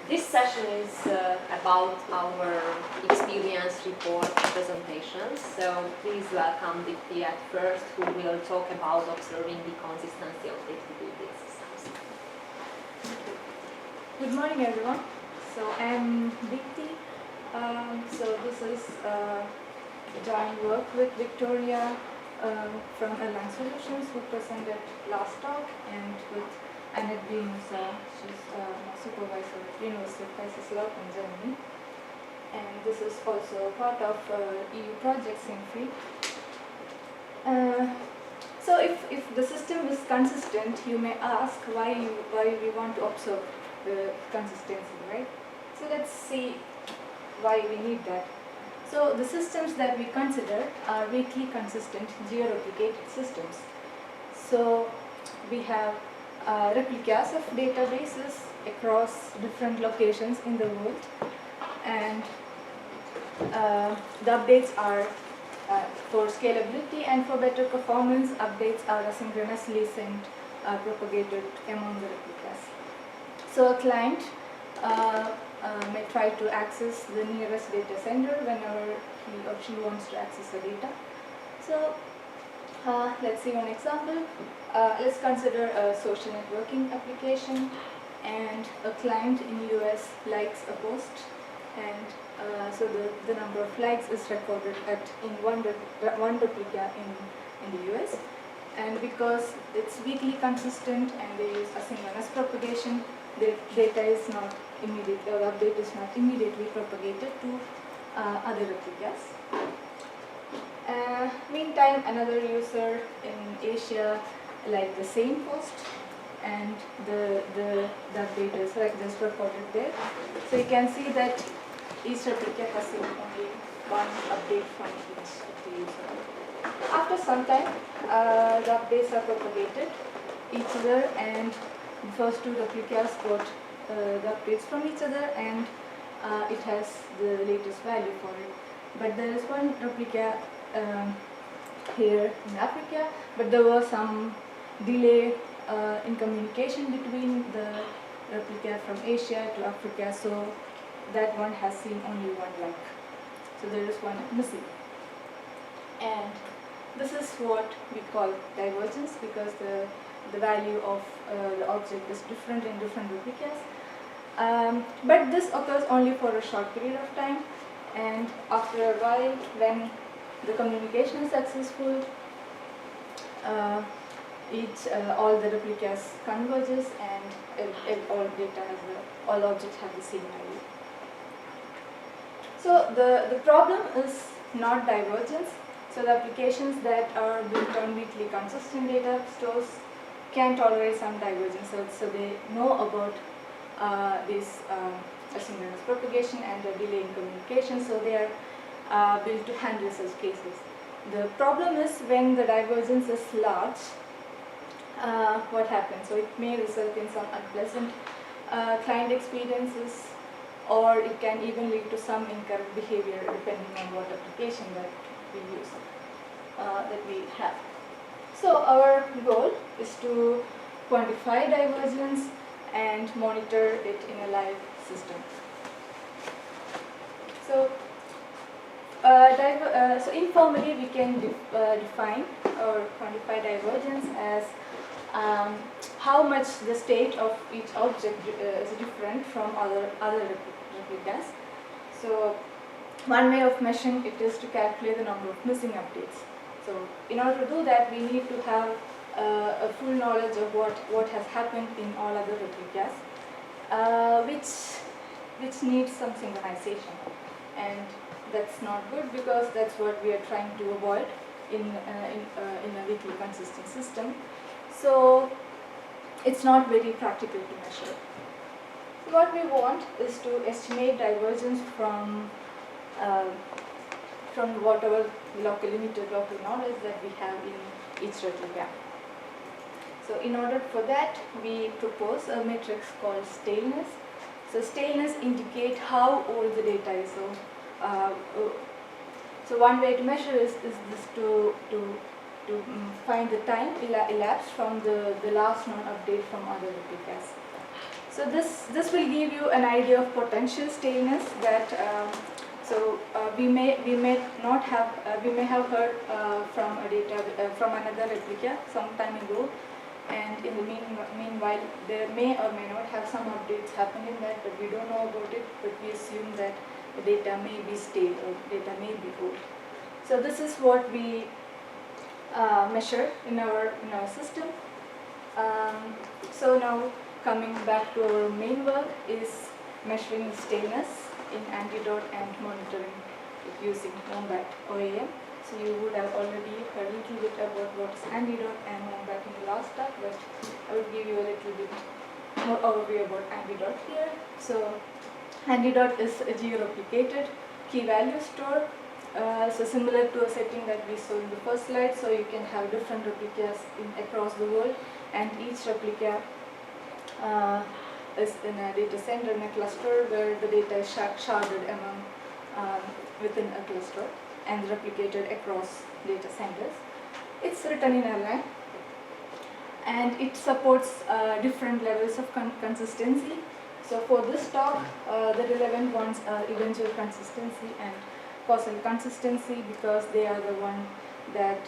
This session is about our experience report presentations. So please welcome Dipti at first, who will talk about observing the consistency of distributed systems. Good morning, everyone. So I'm Dipti. So this is joint work with Victoria from Airline Solutions, who presented last talk, and with Annette Beamusa, she's my supervisor at University of Kaiserslautern in Germany. And this is also part of EU project SINFREE. So if the system is consistent, you may ask why we want to observe the consistency, right? So let's see why we need that. So the systems that we consider are weakly consistent geo-replicated systems. So we have replicas of databases across different locations in the world, and the updates are for scalability and for better performance. Updates are asynchronously sent, propagated among the replicas. So a client may try to access the nearest data center whenever he or she wants to access the data. So let's see one example. Let's consider a social networking application, and a client in US likes a post, and so the number of likes is recorded in one replica in the US. And because it's weakly consistent and they use asynchronous propagation, the data is not immediate, or update is not immediately propagated to other replicas. Meantime, another user in Asia liked the same post, and the update is just recorded there. So you can see that each replica has seen only one update from each of the user. After some time, the updates are propagated each other, and the first two replicas got the updates from each other, and it has the latest value for it. But there is one replica here in Africa, but there was some delay in communication between the replica from Asia to Africa, so that one has seen only one like. So there is one missing. And this is what we call divergence, because the value of the object is different in different replicas. But this occurs only for a short period of time, and after a while, when the communication is successful, all the replicas converges, and all objects have the same value. So the problem is not divergence. So the applications that are built on weakly consistent data stores can tolerate some divergence. So they know about this asynchronous propagation and the delay in communication. So they are built to handle such cases. The problem is when the divergence is large, what happens? So it may result in some unpleasant client experiences, or it can even lead to some incorrect behavior depending on what application that we use, that we have. So our goal is to quantify divergence and monitor it in a live system. So, so informally we can define or quantify divergence as how much the state of each object is different from other replicas. So one way of measuring it is to calculate the number of missing updates. So in order to do that, we need to have a full knowledge of what has happened in all other replicas, which needs some synchronization, and that's not good, because that's what we are trying to avoid in a weakly consistent system. So it's not very practical to measure. So what we want is to estimate divergence from whatever limited local knowledge that we have in each replica. So in order for that, we propose a matrix called staleness. So staleness indicates how old the data is. So one way to measure is this to find the time elapsed from the last known update from other replicas. So this will give you an idea of potential staleness that we may not have we may have heard from a data from another replica some time ago, and in the meanwhile there may or may not have some updates happen in that, but we don't know about it, but we assume that the data may be stale or data may be old. So this is what we measure in our system. So now coming back to our main work is measuring staleness in antidote and monitoring it using Wombat OAM. So you would have already heard a little bit about what is antidote and Wombat in the last talk, but I would give you a little bit more overview about antidote here. So antidote is a geo-replicated key value store. So similar to a setting that we saw in the first slide, so you can have different replicas across the world, and each replica is in a data center in a cluster where the data is sharded among within a cluster and replicated across data centers. It's written in Erlang, and it supports different levels of consistency. So for this talk, the relevant ones are eventual consistency and causal consistency, because they are the one that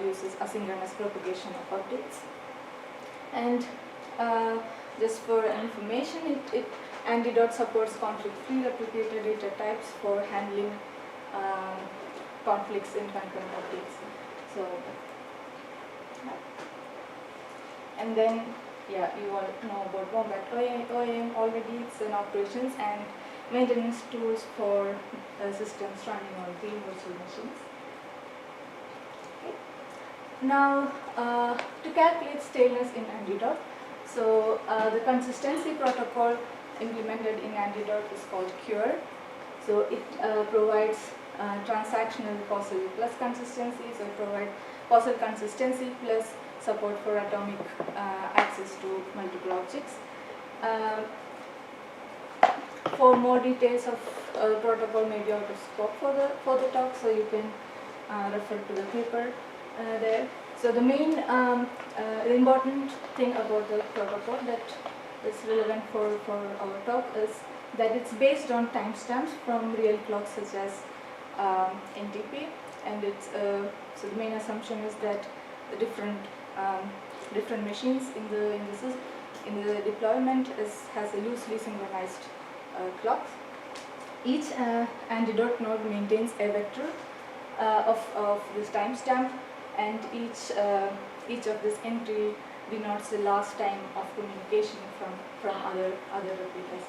uses asynchronous propagation of updates. And just for information, antidote supports conflict-free replicated data types for handling conflicts in concurrent updates. So, and then, yeah, you all know about Wombat OAM already. It's an operations and maintenance tools for systems running on green virtual machines. Okay. Now, to calculate staleness in antidote, so the consistency protocol implemented in antidote is called CURE. So it provides transactional causal plus consistency. So it provides causal consistency plus support for atomic access to multiple objects. For more details of protocol may be out of scope for the talk, so you can refer to the paper there. So the main important thing about the protocol that is relevant for our talk is that it's based on timestamps from real clocks such as NTP, and it's so the main assumption is that the different machines in the deployment has a loosely synchronized clock. Each antidote node maintains a vector of this timestamp, and each of this entry denotes the last time of communication from other replicas.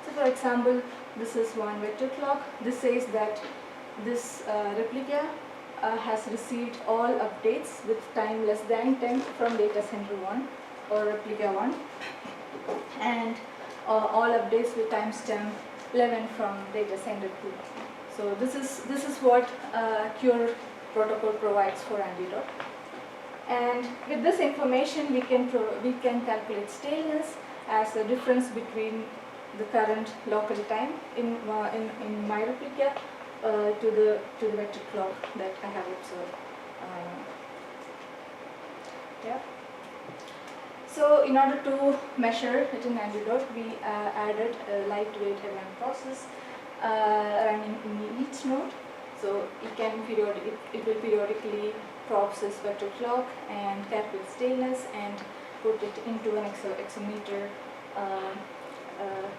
So for example, this is one vector clock. This says that this replica has received all updates with time less than 10 from data center 1 or replica 1, and all updates with timestamp 11 from data center 2. So this is what CURE protocol provides for antidote. And with this information, we can calculate staleness as a difference between the current local time in my replica to the vector clock that I have observed. Yeah. So in order to measure it in antidote, we added a lightweight event process running in each node. So it will periodically process vector clock and calculate staleness and put it into an exometer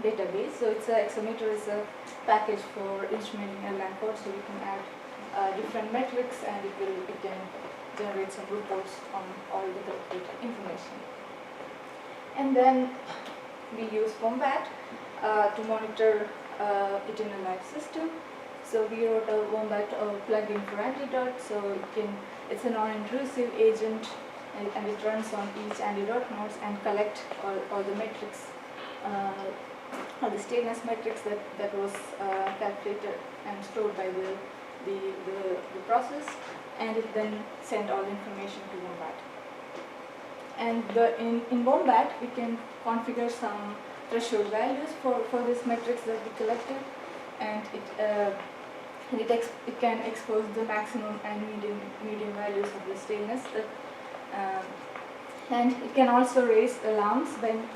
database. So it's exometer is a package for instrumenting Erlang code, so we can add different metrics, and it can generate some reports on all the collected information. And then we use Wombat to monitor it in a live system. So we wrote a Wombat plugin for antidote. So it's a non-intrusive agent, and it runs on each antidote nodes and collect all the metrics, all the staleness metrics that was calculated and stored by the process, and it then sent all the information to Wombat. And in Wombat, we can configure some threshold values for these metrics that we collected, and it can expose the maximum and median values of the staleness. And it can also raise alarms when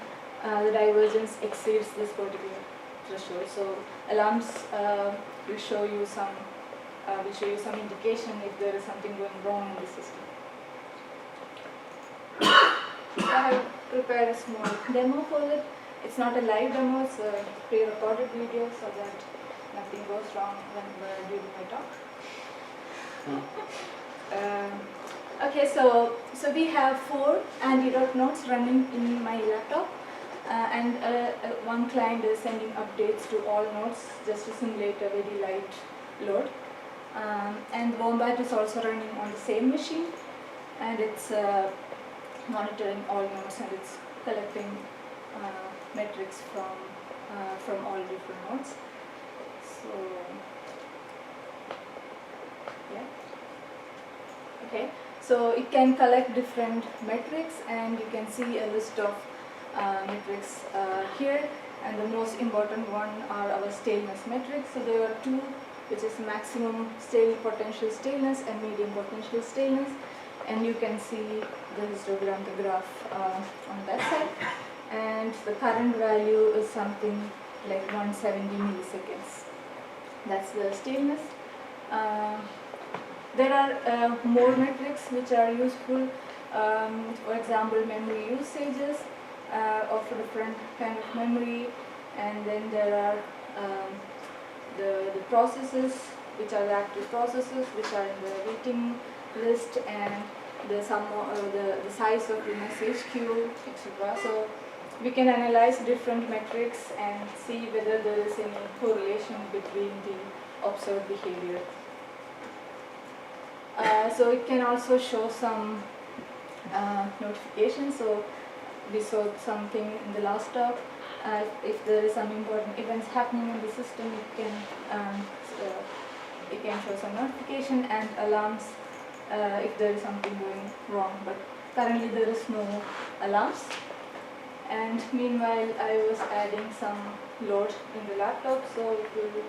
the divergence exceeds this particular threshold. So alarms will show you some indication if there is something going wrong in the system. I have prepared a small demo for it. It's not a live demo, it's a pre-recorded video so that nothing goes wrong during my talk. Okay, so we have 4 anti-rot nodes running in my laptop, and one client is sending updates to all nodes just to simulate a very light load. And Wombat is also running on the same machine, and it's monitoring all nodes, and it's collecting metrics from all different nodes. So yeah. Okay, so it can collect different metrics, and you can see a list of metrics here, and the most important one are our staleness metrics. So there are 2, which is maximum potential staleness and medium potential staleness, and you can see the histogram, the graph on that side, and the current value is something like 170 milliseconds. That's the staleness. There are more metrics which are useful. For example, memory usages of different kind of memory, and then there are the processes, which are the active processes, which are in the waiting list, and the size of the message queue, etc. So we can analyze different metrics and see whether there is any correlation between the observed behavior. So it can also show some notifications. So we saw something in the last talk. If there is some important events happening in the system, it can show some notification and alarms if there is something going wrong. But currently there is no alarms. And meanwhile, I was adding some load in the laptop, so it will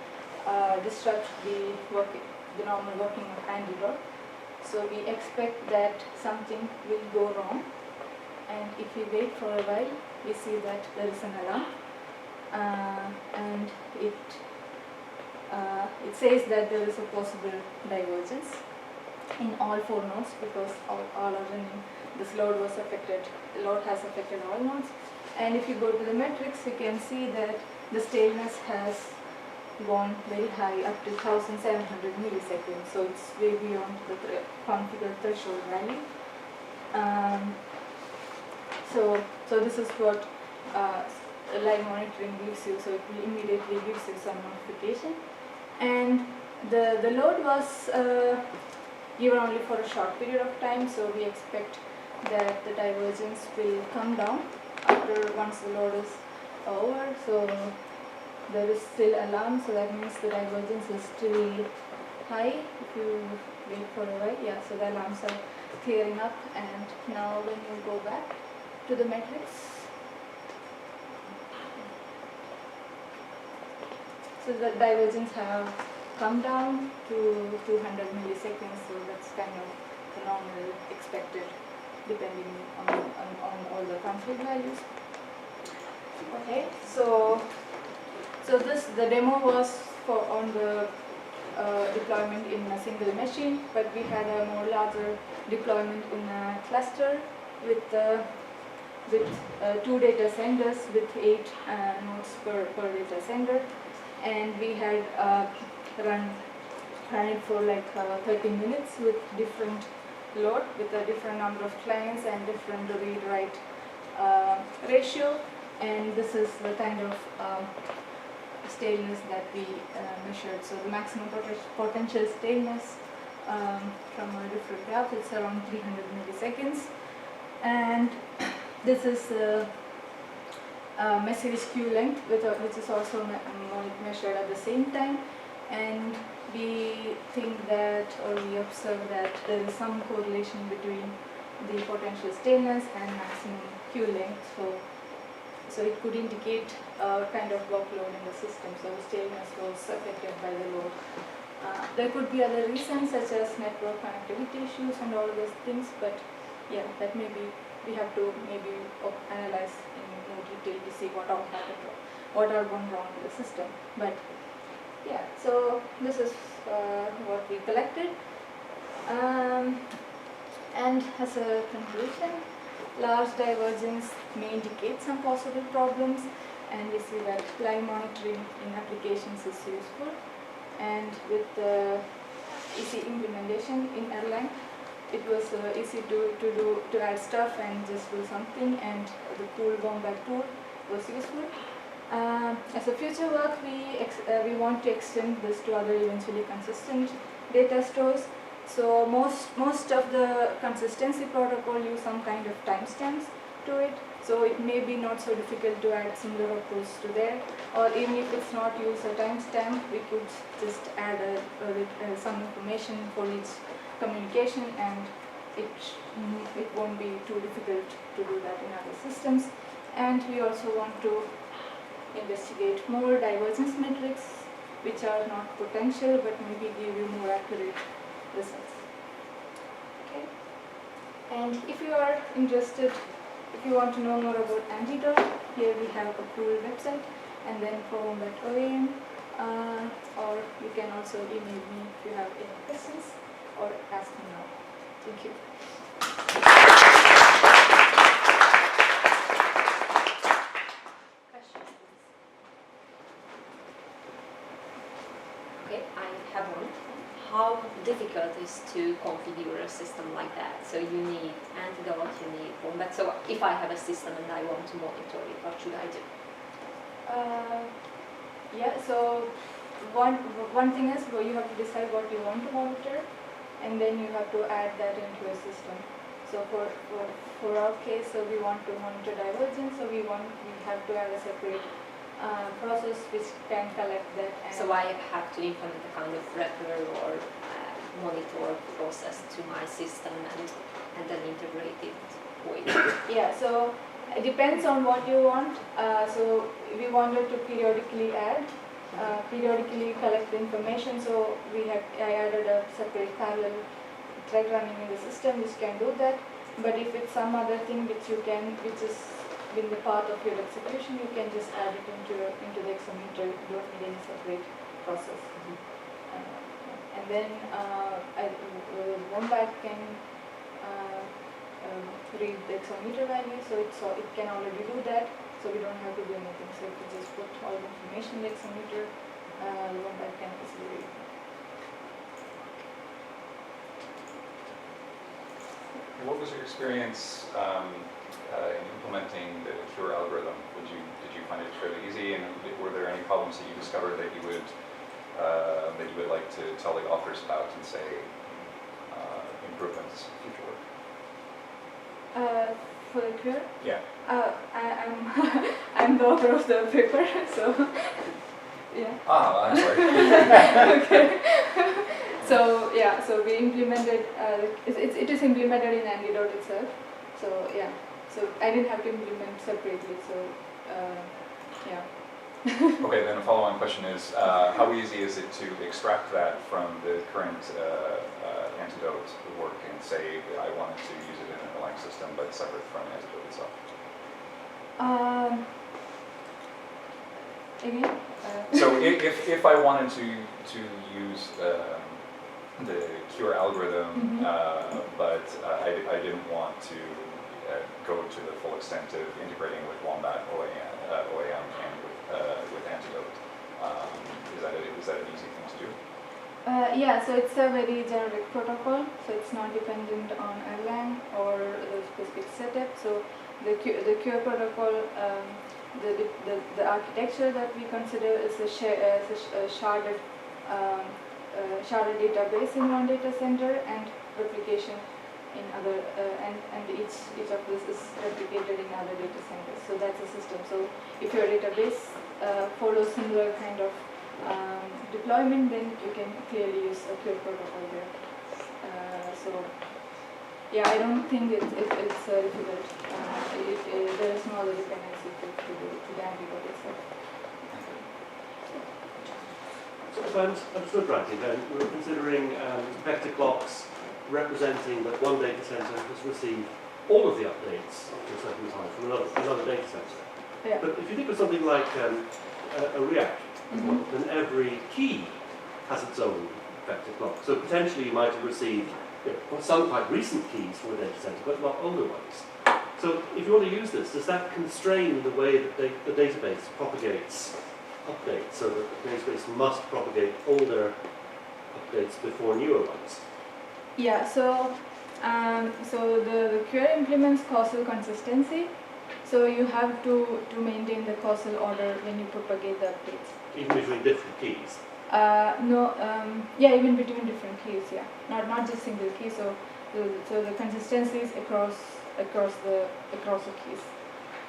disrupt the normal working of anti-rot. So we expect that something will go wrong, and if we wait for a while, we see that there is an alarm, and it says that there is a possible divergence in all 4 nodes, because all are running. This load has affected all nodes. And if you go to the metrics, you can see that the staleness has gone very high, up to 1700 milliseconds. So it's way beyond the configured threshold value. So this is what live monitoring gives you. So it will immediately gives you some notification. And the load was given only for a short period of time. So we expect that the divergence will come down once the load is over. So there is still alarm, so that means the divergence is still high if you wait for a while. Yeah, so the alarms are clearing up, and now when you go back to the metrics, so the divergence have come down to 200 milliseconds, so that's kind of the normal expected depending on all the config values. Okay, so the demo was on the deployment in a single machine, but we had a more larger deployment in a cluster with 2 data centers with 8 nodes per data center, and we had run it for like 30 minutes with different load, with a different number of clients and different read-write ratio, and this is the kind of staleness that we measured. So the maximum potential staleness from a different graph, it's around 300 milliseconds, and this is message queue length, which is also measured at the same time, and we think that, or we observe that there is some correlation between the potential staleness and maximum queue length. So it could indicate a kind of workload in the system. So the staleness was affected by the load. There could be other reasons such as network connectivity issues and all those things, but yeah, that may be we have to maybe analyze in more detail to see what all happened, what are gone wrong in the system. But yeah, so this is what we collected. And as a conclusion, large divergence may indicate some possible problems, and we see that live monitoring in applications is useful. And with the easy implementation in Erlang, it was easy to add stuff and just do something, and the cool wombat tool was useful. As a future work, we want to extend this to other eventually consistent data stores. So most of the consistency protocol use some kind of timestamps to it. So it may be not so difficult to add similar approach to there. Or even if it's not use a timestamp, we could just add some information for each communication, and it won't be too difficult to do that in other systems. And we also want to investigate more divergence metrics, which are not potential but maybe give you more accurate results. Okay. And if you are interested, if you want to know more about Antidote, here we have a cool website, and then for wombat.oam, or you can also email me if you have any questions, or ask me now. Thank you. Questions, please. Okay, I have one. How difficult is to configure a system like that? So you need Antidote, you need Wombat. So if I have a system and I want to monitor it, what should I do? Yeah, so one thing is, you have to decide what you want to monitor, and then you have to add that into a system. So for our case, so we want to monitor divergence, so we have to add a separate process which can collect that. And so I have to implement a kind of wrapper or monitor process to my system and then integrate it with. Yeah, so it depends on what you want. So we wanted to periodically collect the information. So I added a separate parallel thread running in the system which can do that. But if it's some other thing which is in the part of your execution, you can just add it into the Accelerator. You don't need any separate process. And then Wombat can read the Accelerator value, so it can already do that. So we don't have to do anything. So if you just put all the information in the Accelerator, Wombat can easily read. What was your experience in implementing the Cure algorithm? Did you find it fairly easy, and were there any problems that you discovered that you would like to tell the authors about and say improvements future work? For the Cure? Yeah. I'm the author of the paper, so yeah. Ah, I'm sorry. Okay. So yeah, so we implemented. It is implemented in Antidote itself. So yeah, so I didn't have to implement separately. So yeah. Okay, then a follow-on question is, how easy is it to extract that from the current Antidote work and say I wanted to use it in an Erlang system, but separate from Antidote itself? Again. So if I wanted to use the Cure algorithm, but I didn't want to go to the full extent of integrating with Wombat, OAM, and with Antidote. Is that an easy thing to do? Yeah, so it's a very generic protocol, so it's not dependent on Erlang or the specific setup. So the Cure protocol, the architecture that we consider is a sharded database in one data center and replication in other, and each of this is replicated in other data centers. So that's a system. So if your database follows similar kind of deployment, then you can clearly use a Cure protocol there. So yeah, I don't think it's difficult. There is no other dependency to the Antidote itself. So if I understood rightly, then we were considering vector clocks representing that one data center has received all of the updates up to a certain time from another data center. Yeah. But if you think of something like a React, Mhm. then every key has its own effective clock. So potentially you might have received some quite recent keys from a data center, but not older ones. So if you want to use this, does that constrain the way that the database propagates updates, so that the database must propagate older updates before newer ones? Yeah, so the query implements causal consistency. So you have to maintain the causal order when you propagate the updates. Even between different keys? No, yeah, even between different keys, yeah. Not just single key. So the consistency is across the keys.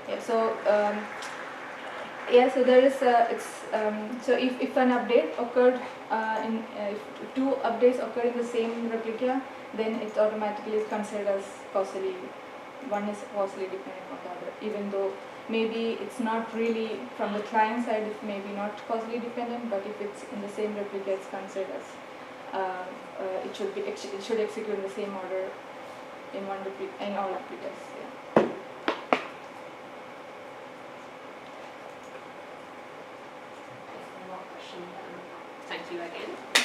Yeah. So yeah. So there is so if an update occurred if two updates occur in the same replica, then it automatically is considered as causally. One is causally dependent on the other, even though maybe it's not really from the client side, it's maybe not causally dependent, but if it's in the same replica, it's considered as it should execute in the same order in all replicas. Yeah. No more questions. Thank you again.